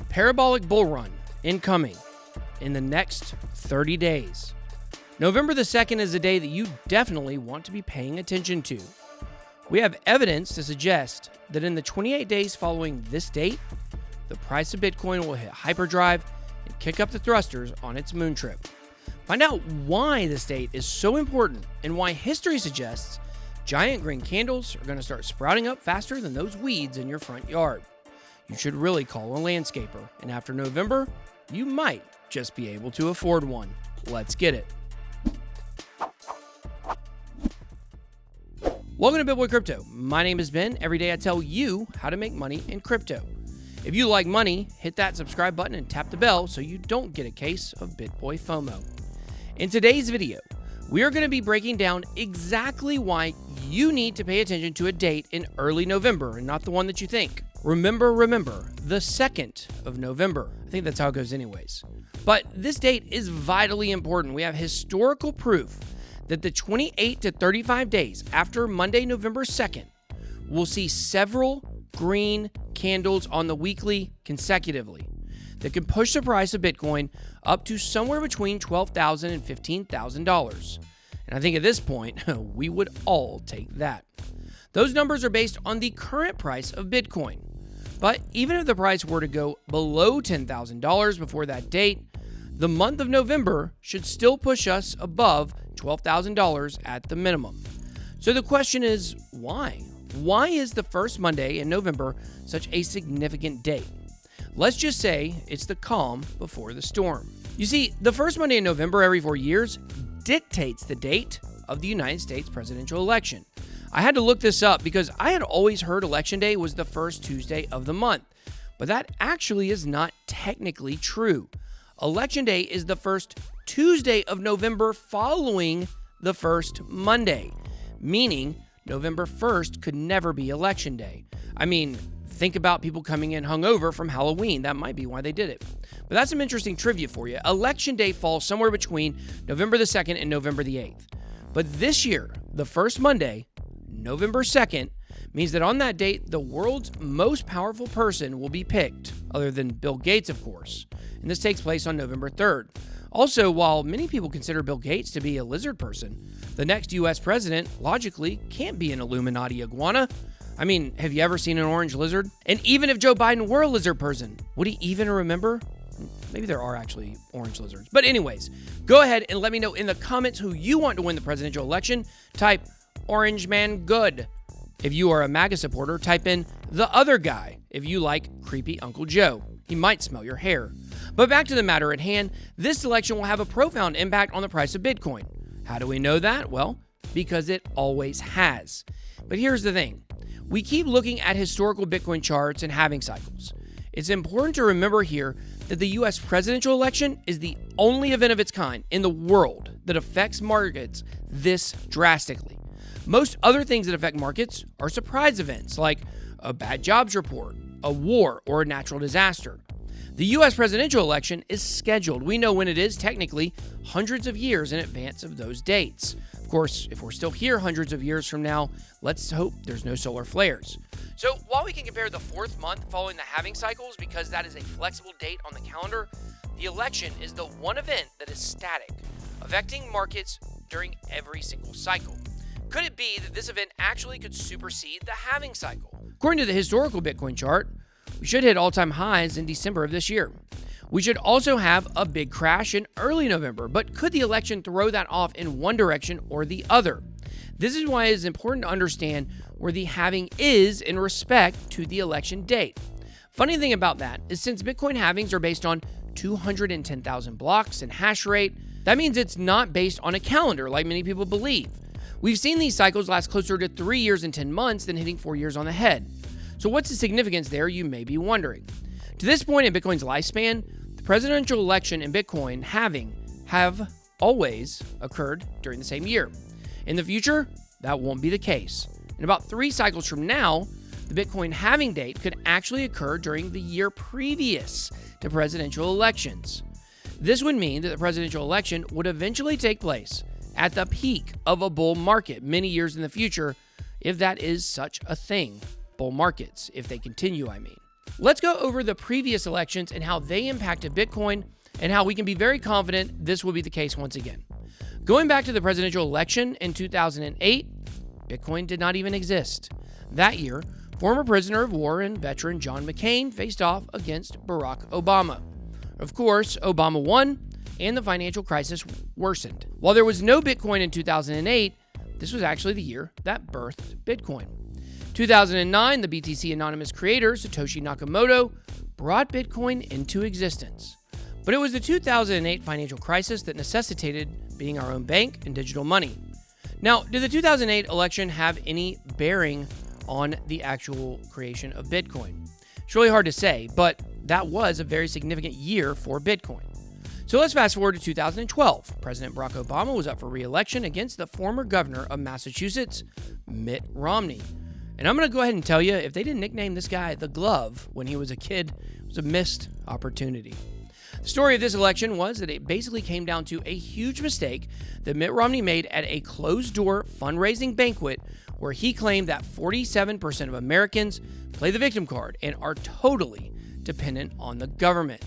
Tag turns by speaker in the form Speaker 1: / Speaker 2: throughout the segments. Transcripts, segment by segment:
Speaker 1: Parabolic bull run incoming in the next 30 days. November the 2nd is a day that you definitely want to be paying attention to. We have evidence to suggest that in the 28 days following this date, the price of Bitcoin will hit hyperdrive and kick up the thrusters on its moon trip. Find out why this date is so important and why history suggests giant green candles are going to start sprouting up faster than those weeds in your front yard. You should really call a landscaper, and after November, you might just be able to afford one. Let's get it. Welcome to Big Boy Crypto. My name is Ben. Every day I tell you how to make money in crypto. If you like money, hit that subscribe button and tap the bell so you don't get a case of BitBoy FOMO. In today's video, we are going to be breaking down exactly why you need to pay attention to a date in early November and not the one that you think. Remember, the 2nd of November. I think that's how it goes anyways. But this date is vitally important. We have historical proof that the 28 to 35 days after Monday, November 2nd, we'll see several green candles on the weekly consecutively that can push the price of Bitcoin up to somewhere between $12,000 and $15,000. And I think at this point, we would all take that. Those numbers are based on the current price of Bitcoin. But even if the price were to go below $10,000 before that date, the month of November should still push us above $12,000 at the minimum. So the question is, why? Why is the first Monday in November such a significant date? Let's just say it's the calm before the storm. You see, the first Monday in November every 4 years dictates the date of the United States presidential election. I had to look this up because I had always heard Election Day was the first Tuesday of the month, but that actually is not technically true. Election Day is the first Tuesday of November following the first Monday, meaning November 1st could never be Election Day. I mean, think about people coming in hungover from Halloween. That might be why they did it. But that's some interesting trivia for you. Election Day falls somewhere between November the 2nd and November the 8th. But this year, the first Monday, November 2nd, means that on that date, the world's most powerful person will be picked, other than Bill Gates, of course. And this takes place on November 3rd. Also, while many people consider Bill Gates to be a lizard person, the next U.S. president, logically, can't be an Illuminati iguana. I mean, have you ever seen an orange lizard? And even if Joe Biden were a lizard person, would he even remember? Maybe there are actually orange lizards. But anyways, go ahead and let me know in the comments who you want to win the presidential election. Type Orange Man Good. If you are a MAGA supporter, type in the other guy if you like creepy Uncle Joe. He might smell your hair. But back to the matter at hand, this election will have a profound impact on the price of Bitcoin. How do we know that? Well, because it always has. But here's the thing. We keep looking at historical Bitcoin charts and halving cycles. It's important to remember here that the U.S. presidential election is the only event of its kind in the world that affects markets this drastically. Most other things that affect markets are surprise events like a bad jobs report, a war, or a natural disaster. The U.S. presidential election is scheduled. We know when it is, technically, hundreds of years in advance of those dates. Of course, if we're still here hundreds of years from now, let's hope there's no solar flares. So while we can compare the fourth month following the halving cycles because that is a flexible date on the calendar, the election is the one event that is static, affecting markets during every single cycle. Could it be that this event actually could supersede the halving cycle? According to the historical Bitcoin chart, we should hit all-time highs in December of this year. We should also have a big crash in early November, but could the election throw that off in one direction or the other? This is why it is important to understand where the halving is in respect to the election date. Funny thing about that is since Bitcoin halvings are based on 210,000 blocks and hash rate, that means it's not based on a calendar like many people believe. We've seen these cycles last closer to 3 years and 10 months than hitting 4 years on the head. So what's the significance there, you may be wondering? To this point in Bitcoin's lifespan, the presidential election and Bitcoin halving have always occurred during the same year. In the future, that won't be the case. In about 3 cycles from now, the Bitcoin halving date could actually occur during the year previous to presidential elections. This would mean that the presidential election would eventually take place at the peak of a bull market many years in the future, if that is such a thing. Bull markets, if they continue, I mean. Let's go over the previous elections and how they impacted Bitcoin and how we can be very confident this will be the case once again. Going back to the presidential election in 2008, Bitcoin did not even exist. That year, former prisoner of war and veteran John McCain faced off against Barack Obama. Of course, Obama won, and the financial crisis worsened. While there was no Bitcoin in 2008, this was actually the year that birthed Bitcoin. 2009, the BTC anonymous creator, Satoshi Nakamoto, brought Bitcoin into existence. But it was the 2008 financial crisis that necessitated being our own bank and digital money. Now, did the 2008 election have any bearing on the actual creation of Bitcoin? It's really hard to say, but that was a very significant year for Bitcoin. So let's fast forward to 2012. President Barack Obama was up for re-election against the former governor of Massachusetts, Mitt Romney. And I'm going to go ahead and tell you, if they didn't nickname this guy the Glove when he was a kid, it was a missed opportunity. The story of this election was that it basically came down to a huge mistake that Mitt Romney made at a closed-door fundraising banquet where he claimed that 47% of Americans play the victim card and are totally dependent on the government,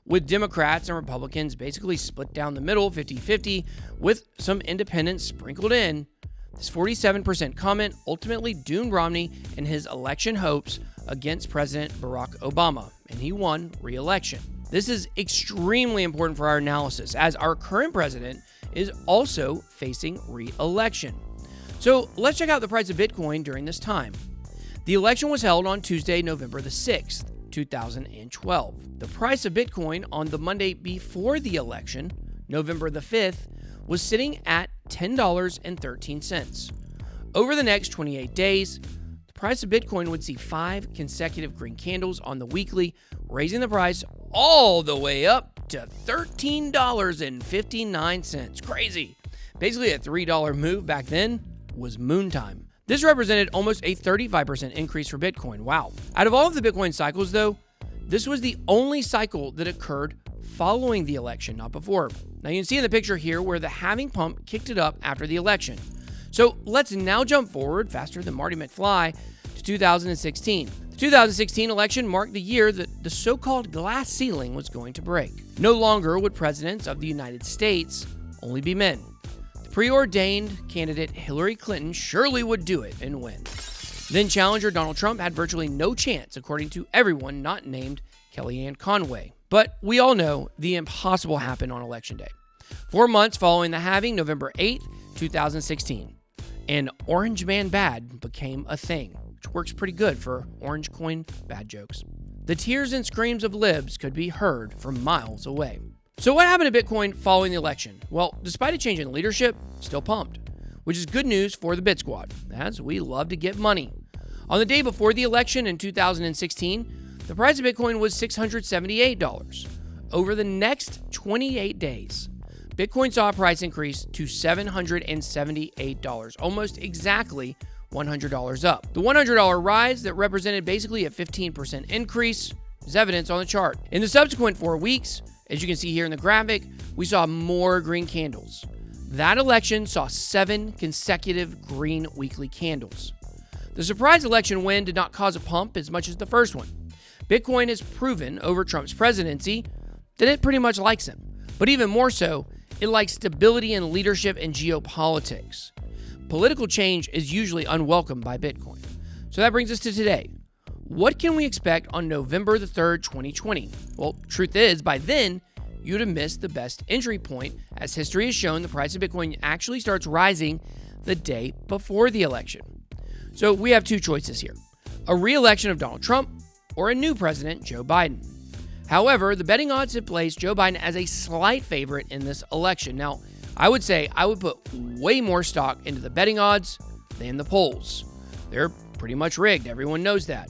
Speaker 1: with Democrats and Republicans basically split down the middle 50-50 with some independents sprinkled in. This 47% comment ultimately doomed Romney and his election hopes against President Barack Obama, and he won re-election. This is extremely important for our analysis, as our current president is also facing re-election. So let's check out the price of Bitcoin during this time. The election was held on Tuesday, November the 6th, 2012. The price of Bitcoin on the Monday before the election, November the 5th, was sitting at $10.13. Over the next 28 days, the price of Bitcoin would see 5 consecutive green candles on the weekly, raising the price all the way up to $13.59. Crazy. Basically, a $3 move back then was moon time. This represented almost a 35% increase for Bitcoin. Wow. Out of all of the Bitcoin cycles, though, this was the only cycle that occurred following the election, not before. Now, you can see in the picture here where the halving pump kicked it up after the election. So let's now jump forward, faster than Marty McFly, to 2016. The 2016 election marked the year that the so-called glass ceiling was going to break. No longer would presidents of the United States only be men. The preordained candidate Hillary Clinton surely would do it and win. Then challenger Donald Trump had virtually no chance, according to everyone not named Kellyanne Conway. But we all know the impossible happened on Election Day. 4 months following the halving, November 8th, 2016, and Orange Man Bad became a thing, which works pretty good for orange coin bad jokes. The tears and screams of libs could be heard from miles away. So what happened to Bitcoin following the election? Well, despite a change in leadership, still pumped, which is good news for the Bit Squad, as we love to get money. On the day before the election in 2016, the price of Bitcoin was $678. Over the next 28 days, Bitcoin saw a price increase to $778, almost exactly $100 up. The $100 rise that represented basically a 15% increase is evidence on the chart. In the subsequent 4 weeks, as you can see here in the graphic, we saw more green candles. That election saw 7 consecutive green weekly candles. The surprise election win did not cause a pump as much as the first one. Bitcoin has proven over Trump's presidency that it pretty much likes him. But even more so, it likes stability in leadership and geopolitics. Political change is usually unwelcome by Bitcoin. So that brings us to today. What can we expect on November the 3rd, 2020? Well, truth is, by then, you'd have missed the best entry point, as history has shown the price of Bitcoin actually starts rising the day before the election. So we have 2 choices here: a re-election of Donald Trump or a new president, Joe Biden. However, the betting odds have placed Joe Biden as a slight favorite in this election. Now, I would say I would put way more stock into the betting odds than the polls. They're pretty much rigged. Everyone knows that.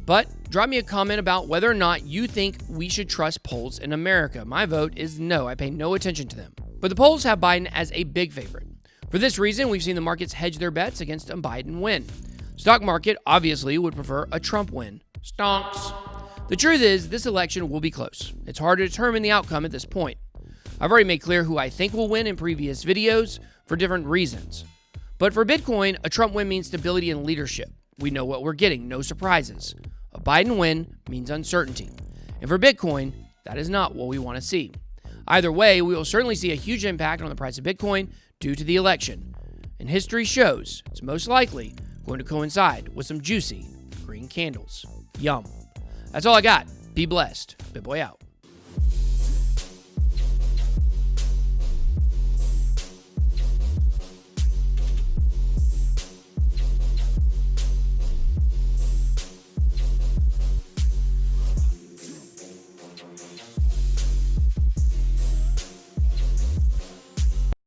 Speaker 1: But drop me a comment about whether or not you think we should trust polls in America. My vote is no. I pay no attention to them. But the polls have Biden as a big favorite. For this reason, we've seen the markets hedge their bets against a Biden win. Stock market obviously would prefer a Trump win. Stonks. The truth is, this election will be close. It's hard to determine the outcome at this point. I've already made clear who I think will win in previous videos for different reasons. But for Bitcoin, a Trump win means stability and leadership. We know what we're getting, no surprises. A Biden win means uncertainty. And for Bitcoin, that is not what we want to see. Either way, we will certainly see a huge impact on the price of Bitcoin due to the election. And history shows it's most likely going to coincide with some juicy green candles. Yum. That's all I got. Be blessed. BitBoy out.